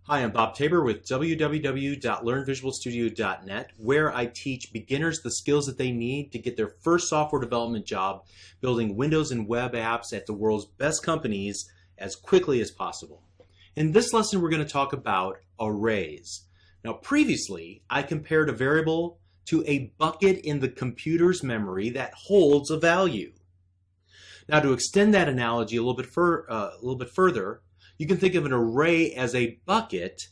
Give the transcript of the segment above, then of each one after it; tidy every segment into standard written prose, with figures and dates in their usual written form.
Hi, I'm Bob Tabor with www.learnvisualstudio.net, where I teach beginners the skills that they need to get their first software development job building Windows and web apps at the world's best companies as quickly as possible. In this lesson, we're going to talk about arrays. Now, previously, I compared a variable to a bucket in the computer's memory that holds a value. Now, to extend that analogy a little bit further, you can think of an array as a bucket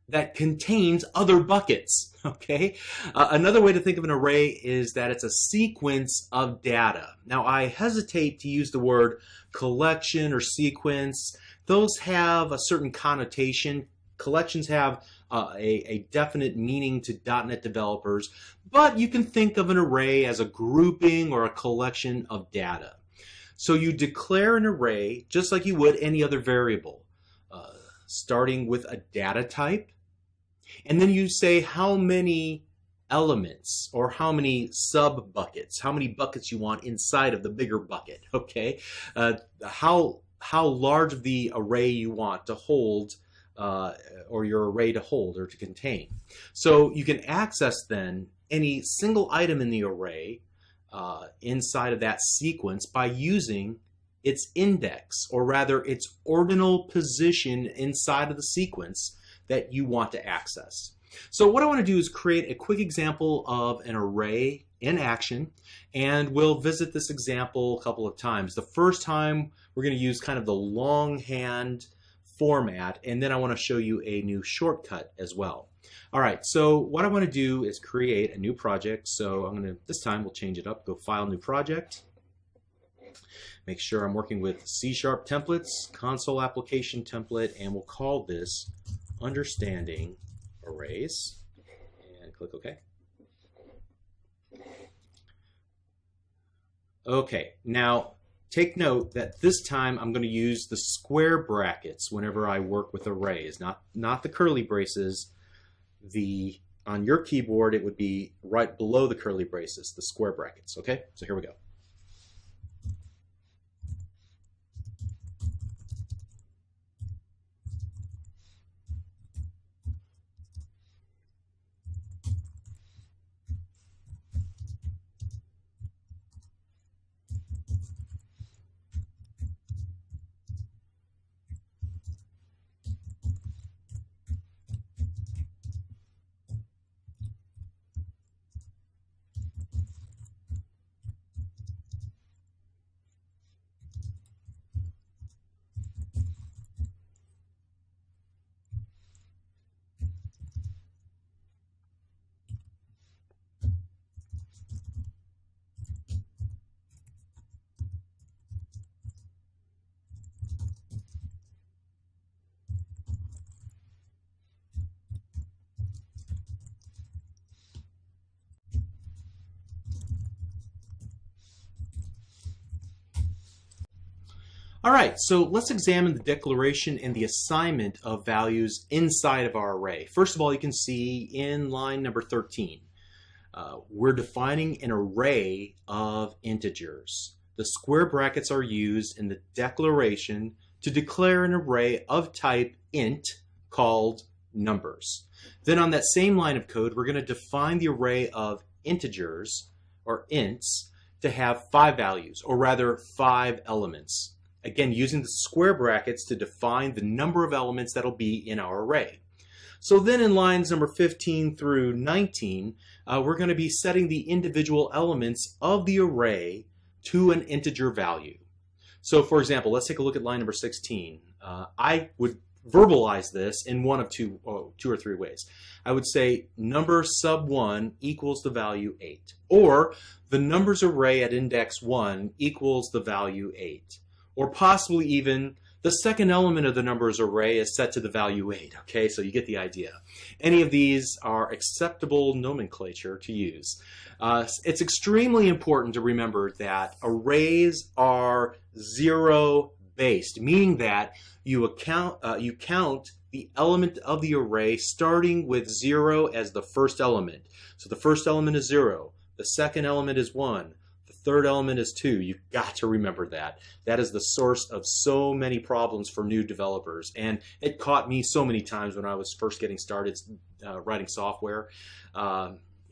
that contains other buckets, okay? Another way to think of an array is that it's a sequence of data. Now, I hesitate to use the word collection or sequence. Those have a certain connotation. Collections have a definite meaning to .NET developers, but you can think of an array as a grouping or a collection of data. So you declare an array just like you would any other variable. Starting with a data type, and then you say how many elements or how many sub buckets, how many buckets you want inside of the bigger bucket, okay? How large of the array you want to hold, or your array to hold or to contain. So you can access then any single item in the array inside of that sequence by using its index, or rather its ordinal position inside of the sequence that you want to access. So what I want to do is create a quick example of an array in action, and we'll visit this example a couple of times. The first time we're going to use kind of the longhand format, and then I want to show you a new shortcut as well. All right, so what I want to do is create a new project. So I'm going to, this time we'll change it up, go File, New Project. Make sure I'm working with C# templates, console application template, and we'll call this Understanding Arrays, and click OK. Okay, now take note that this time I'm going to use the square brackets whenever I work with arrays, not the curly braces. On your keyboard, it would be right below the curly braces, the square brackets. Okay, so here we go. All right, so let's examine the declaration and the assignment of values inside of our array. First of all, you can see in line number 13, we're defining an array of integers. The square brackets are used in the declaration to declare an array of type int called numbers. Then on that same line of code, we're going to define the array of integers, or ints, to have 5 values, or rather 5 elements. Again, using the square brackets to define the number of elements that'll be in our array. So then in lines number 15 through 19, we're going to be setting the individual elements of the array to an integer value. So for example, let's take a look at line number 16. I would verbalize this in one of two or three ways. I would say number sub 1 equals the value 8, or the numbers array at index 1 equals the value 8. Or possibly even the second element of the numbers array is set to the value 8. Okay, so you get the idea. Any of these are acceptable nomenclature to use. It's extremely important to remember that arrays are zero-based, meaning that you count the element of the array starting with 0 as the first element. So the first element is 0, the second element is 1, the third element is 2. You've got to remember that. That is the source of so many problems for new developers. And it caught me so many times when I was first getting started writing software.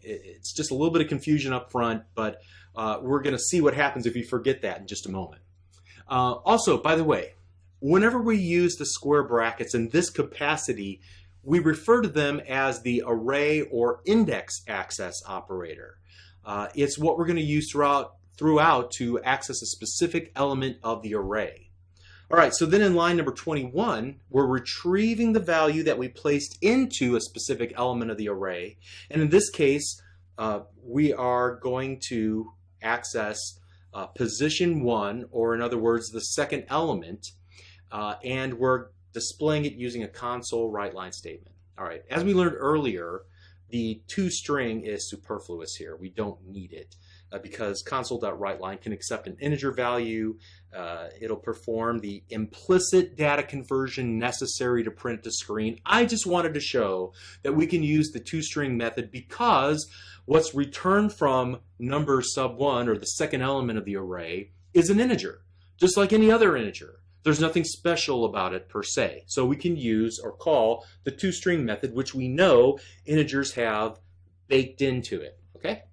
It's just a little bit of confusion up front, but we're going to see what happens if you forget that in just a moment. Also, by the way, whenever we use the square brackets in this capacity, we refer to them as the array or index access operator. It's what we're going to use throughout to access a specific element of the array. All right, so then in line number 21, we're retrieving the value that we placed into a specific element of the array. And in this case, we are going to access position 1, or in other words, the second element, and we're displaying it using a console write line statement. All right, as we learned earlier, the toString is superfluous here. We don't need it because console.writeLine can accept an integer value. It'll perform the implicit data conversion necessary to print to screen. I just wanted to show that we can use the toString method because what's returned from number sub 1, or the second element of the array, is an integer, just like any other integer. There's nothing special about it per se. So we can use or call the toString method, which we know integers have baked into it. Okay?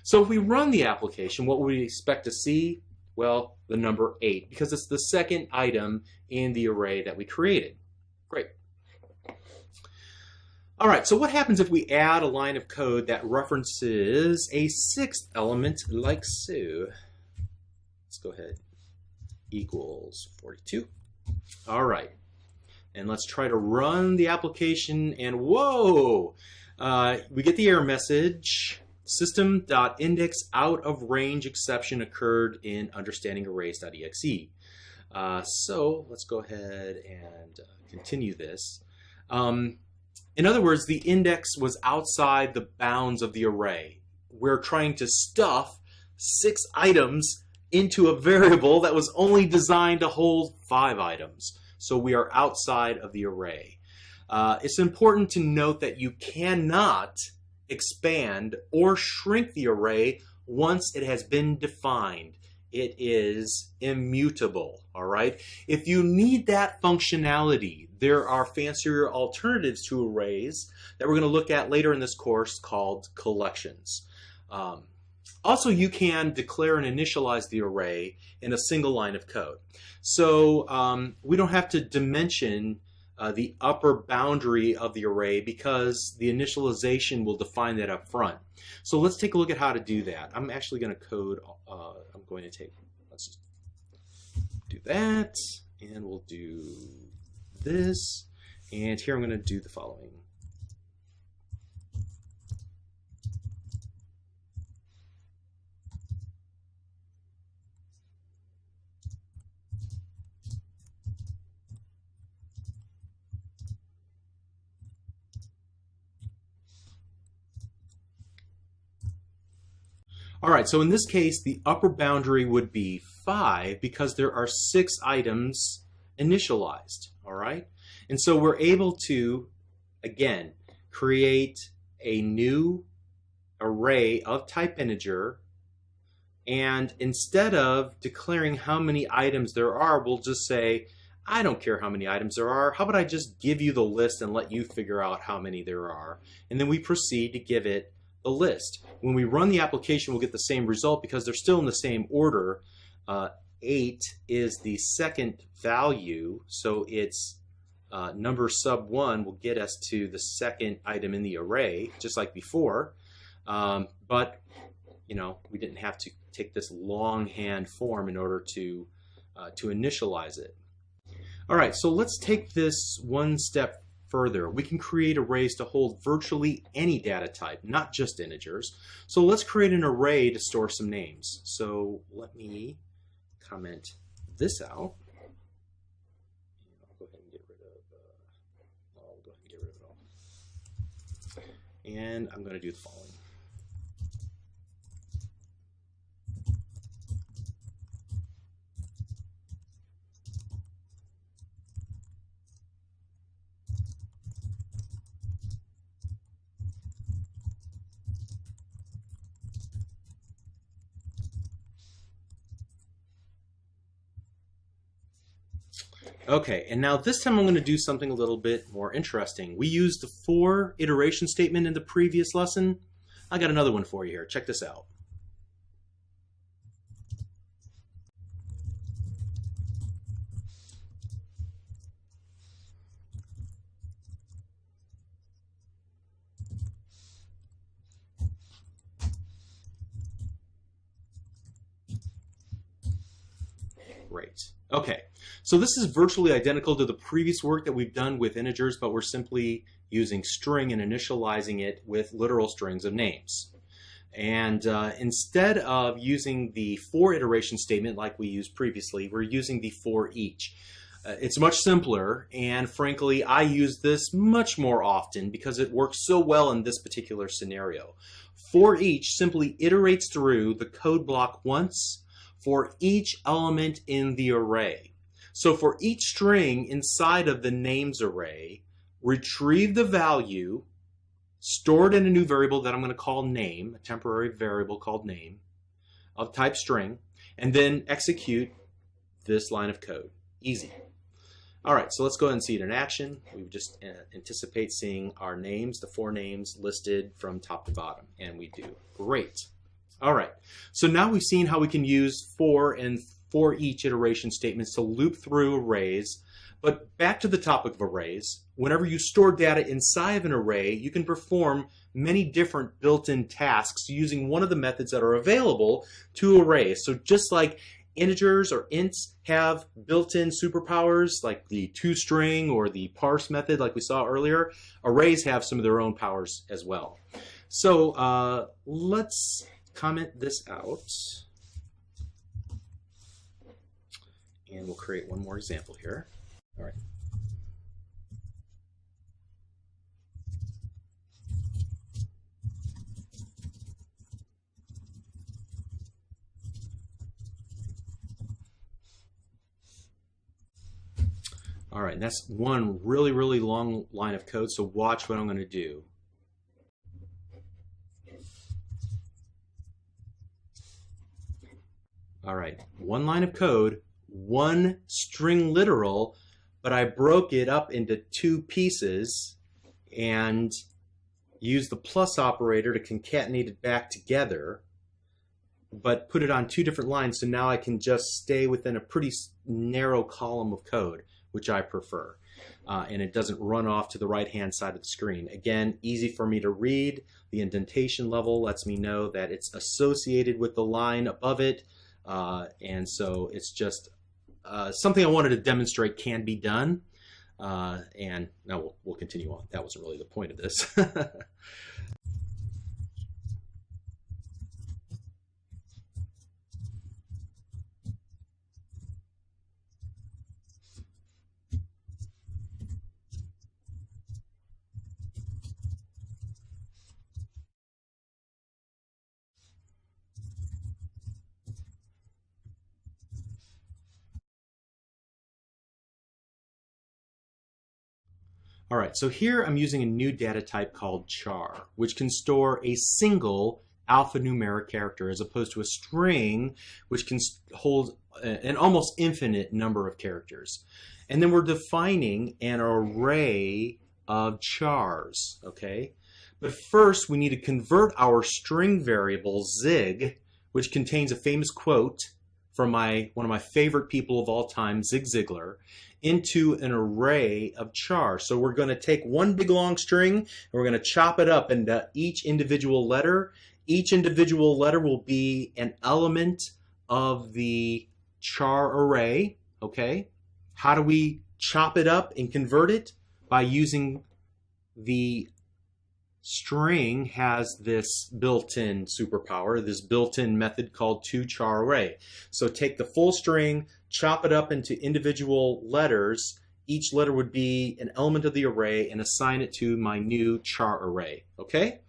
So if we run the application, what would we expect to see? Well, the number 8, because it's the second item in the array that we created. Great. All right, so what happens if we add a line of code that references a 6th element like so? Let's go ahead. Equals 42. All right, and let's try to run the application, and whoa, we get the error message. System.index out of range exception occurred in understandingarrays.exe. So let's go ahead and continue this. In other words, the index was outside the bounds of the array. We're trying to stuff 6 items into a variable that was only designed to hold 5 items. So we are outside of the array. It's important to note that you cannot expand or shrink the array once it has been defined. It is immutable, all right? If you need that functionality, there are fancier alternatives to arrays that we're going to look at later in this course called collections. Also, you can declare and initialize the array in a single line of code. So we don't have to dimension the upper boundary of the array because the initialization will define that up front. So let's take a look at how to do that. I'm actually going to code, let's just do that, and we'll do this, and here I'm going to do the following. All right, so in this case, the upper boundary would be 5 because there are 6 items initialized, all right? And so we're able to, again, create a new array of type integer, and instead of declaring how many items there are, we'll just say, I don't care how many items there are. How about I just give you the list and let you figure out how many there are? And then we proceed to give it the list. When we run the application, we'll get the same result because they're still in the same order. 8 is the second value, so it's number sub 1 will get us to the second item in the array, just like before. But you know, we didn't have to take this longhand form in order to initialize it. All right, so let's take this one step further. We can create arrays to hold virtually any data type, not just integers. So let's create an array to store some names. So let me comment this out. I'll go ahead and get rid of, I'll go ahead and get rid of it all. And I'm going to do the following. Okay, and now this time I'm going to do something a little bit more interesting. We used the for iteration statement in the previous lesson. I got another one for you here. Check this out. Great. Okay, so this is virtually identical to the previous work that we've done with integers, but we're simply using string and initializing it with literal strings of names. And instead of using the for iteration statement like we used previously, we're using the for each. It's much simpler, and frankly, I use this much more often because it works so well in this particular scenario. For each simply iterates through the code block once for each element in the array. So for each string inside of the names array, retrieve the value, store it in a new variable that I'm going to call name, a temporary variable called name, of type string, and then execute this line of code. Easy. All right, so let's go ahead and see it in action. We just anticipate seeing our names, the four names listed from top to bottom, and we do. Great. All right, so now we've seen how we can use for and for each iteration statements to loop through arrays. But back to the topic of arrays, whenever you store data inside of an array, you can perform many different built-in tasks using one of the methods that are available to arrays. So just like integers or ints have built-in superpowers like the toString or the parse method like we saw earlier, arrays have some of their own powers as well. So let's comment this out, and we'll create one more example here. All right. All right, and that's one really, really long line of code, so watch what I'm going to do. All right, one line of code, one string literal, but I broke it up into two pieces and used the plus operator to concatenate it back together, but put it on two different lines, so now I can just stay within a pretty narrow column of code, which I prefer. And it doesn't run off to the right-hand side of the screen. Again, easy for me to read. The indentation level lets me know that it's associated with the line above it. And so it's just something I wanted to demonstrate can be done. And now we'll continue on. That wasn't really the point of this. All right, so here I'm using a new data type called char, which can store a single alphanumeric character as opposed to a string, which can hold an almost infinite number of characters. And then we're defining an array of chars, okay? But first we need to convert our string variable zig, which contains a famous quote from one of my favorite people of all time, Zig Ziglar, into an array of chars. So we're going to take one big long string and we're going to chop it up into each individual letter. Each individual letter will be an element of the char array, okay? How do we chop it up and convert it? By using the string has this built-in superpower, this built-in method called toCharArray. So take the full string, chop it up into individual letters. Each letter would be an element of the array, and assign it to my new char array, okay?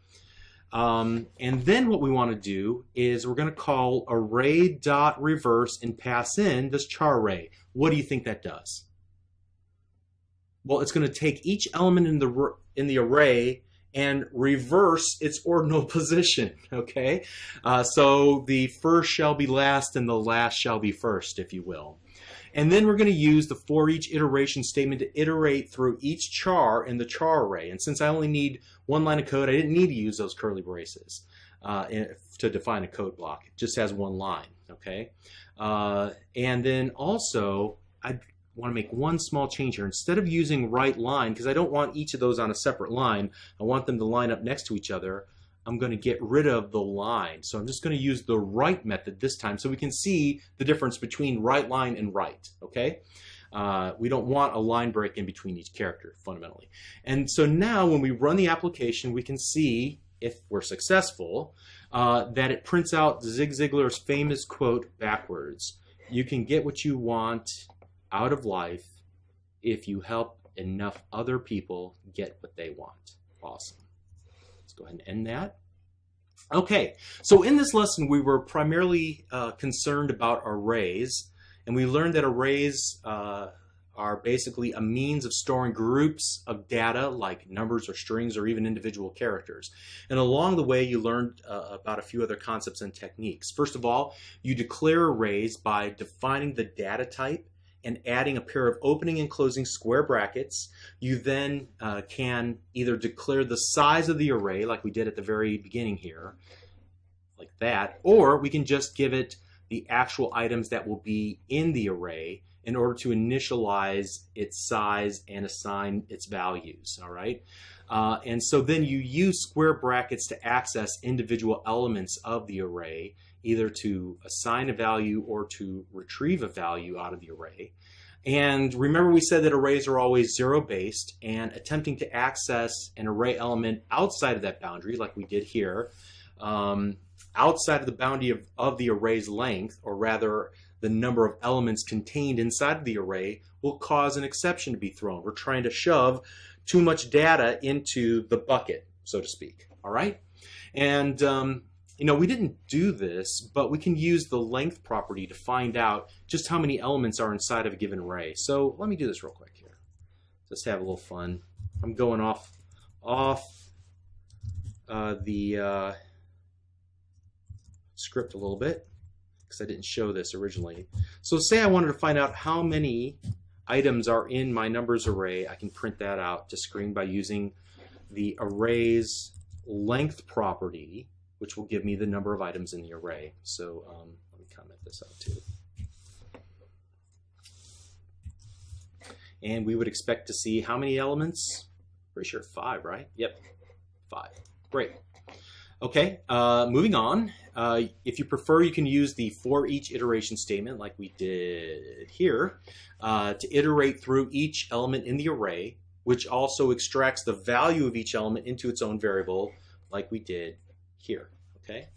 And then what we want to do is we're going to call array.reverse and pass in this char array. What do you think that does? Well, it's going to take each element in the array and reverse its ordinal position, okay? So the first shall be last and the last shall be first, if you will. And then we're going to use the for each iteration statement to iterate through each char in the char array. And since I only need one line of code, I didn't need to use those curly braces to define a code block. It just has one line, okay? And then also, I want to make one small change here. Instead of using right line, because I don't want each of those on a separate line, I want them to line up next to each other, I'm going to get rid of the line. So I'm just going to use the right method this time so we can see the difference between right line and right, okay? We don't want a line break in between each character, fundamentally. And so now when we run the application, we can see, if we're successful, that it prints out Zig Ziglar's famous quote backwards. You can get what you want out of life if you help enough other people get what they want. Awesome. Let's go ahead and end that. Okay, so in this lesson we were primarily concerned about arrays, and we learned that arrays are basically a means of storing groups of data like numbers or strings or even individual characters. And along the way you learned about a few other concepts and techniques. First of all, you declare arrays by defining the data type and adding a pair of opening and closing square brackets. You then can either declare the size of the array like we did at the very beginning here, like that, or we can just give it the actual items that will be in the array in order to initialize its size and assign its values, all right? And so then you use square brackets to access individual elements of the array, either to assign a value or to retrieve a value out of the array. And remember, we said that arrays are always zero-based, and attempting to access an array element outside of that boundary, like we did here, outside of the boundary of the array's length, or rather the number of elements contained inside of the array, will cause an exception to be thrown. We're trying to shove too much data into the bucket, so to speak, all right? And you know, we didn't do this, but we can use the length property to find out just how many elements are inside of a given array. So let me do this real quick here. Just have a little fun. I'm going off the script a little bit because I didn't show this originally. So say I wanted to find out how many items are in my numbers array. I can print that out to screen by using the array's length property, which will give me the number of items in the array. So let me comment this out too. And we would expect to see how many elements? Pretty sure 5, right? Yep, 5. Great. Okay, moving on. If you prefer, you can use the for each iteration statement like we did here to iterate through each element in the array, which also extracts the value of each element into its own variable like we did here, okay?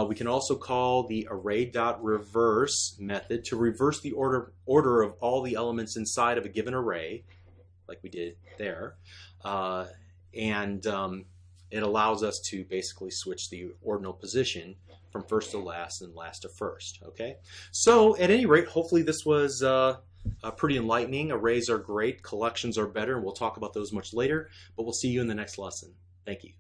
We can also call the array.reverse method to reverse the order of all the elements inside of a given array, like we did there. It allows us to basically switch the ordinal position from first to last and last to first, okay? So at any rate, hopefully this was pretty enlightening. Arrays are great, collections are better, and we'll talk about those much later, but we'll see you in the next lesson. Thank you.